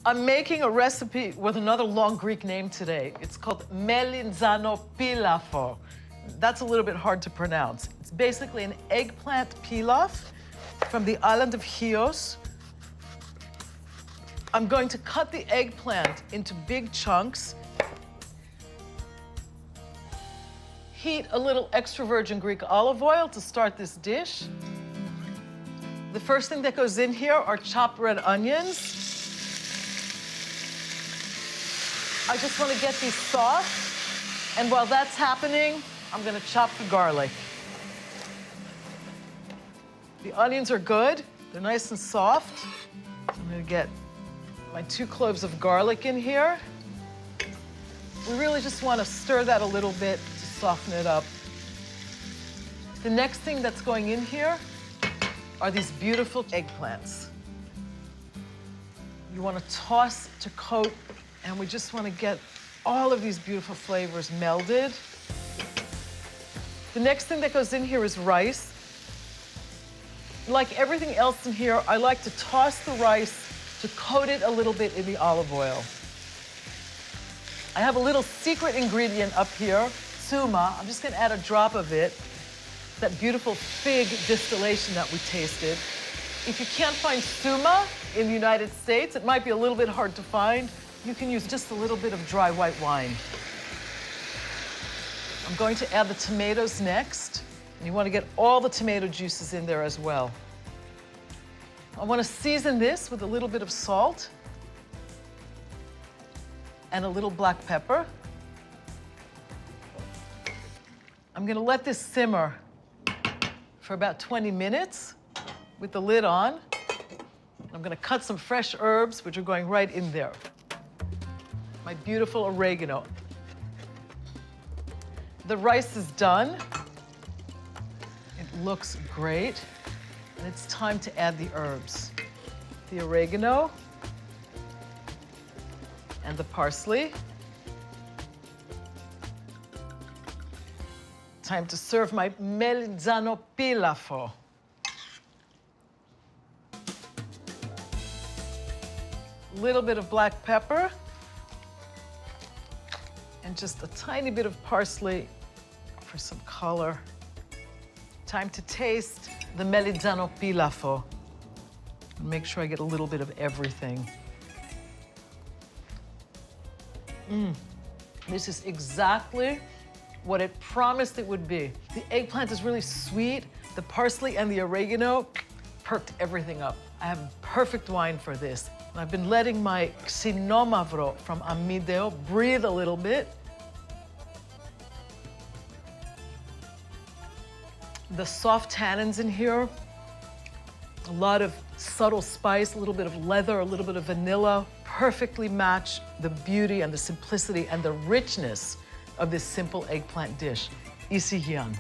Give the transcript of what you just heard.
I'm making a recipe with another long Greek name today. It's called Melitzanopilafo. That's a little bit hard to pronounce. It's basically an eggplant pilaf from the island of Chios. I'm going to cut the eggplant into big chunks. Heat a little extra virgin Greek olive oil to start this dish. The first thing that goes in here are chopped red onions. I just want to get these soft, and while that's happening, I'm going to chop the garlic. The onions are good. They're nice and soft. I'm going to get my 2 cloves of garlic in here. We really just want to stir that a little bit to soften it up. The next thing that's going in here are these beautiful eggplants. You want to toss to coat, and we just want to get all of these beautiful flavors melded. The next thing that goes in here is rice. Like everything else in here, I like to toss the rice to coat it a little bit in the olive oil. I have a little secret ingredient up here, souma. I'm just going to add a drop of it. That beautiful fig distillation that we tasted. If you can't find souma in the United States, it might be a little bit hard to find. You can use just a little bit of dry white wine. I'm going to add the tomatoes next. And you want to get all the tomato juices in there as well. I want to season this with a little bit of salt and a little black pepper. I'm going to let this simmer for about 20 minutes with the lid on. I'm going to cut some fresh herbs, which are going right in there. My beautiful oregano. The rice is done. It looks great. And it's time to add the herbs. The oregano and the parsley. Time to serve my Melitzanopilafo. Little bit of black pepper. And just a tiny bit of parsley for some color. Time to taste the Melitzanopilafo. Make sure I get a little bit of everything. This is exactly what it promised it would be. The eggplant is really sweet. The parsley and the oregano perked everything up. I have perfect wine for this. And I've been letting my xinomavro from Amideo breathe a little bit. The soft tannins in here, a lot of subtle spice, a little bit of leather, a little bit of vanilla, perfectly match the beauty and the simplicity and the richness of this simple eggplant dish. Isi Hyan.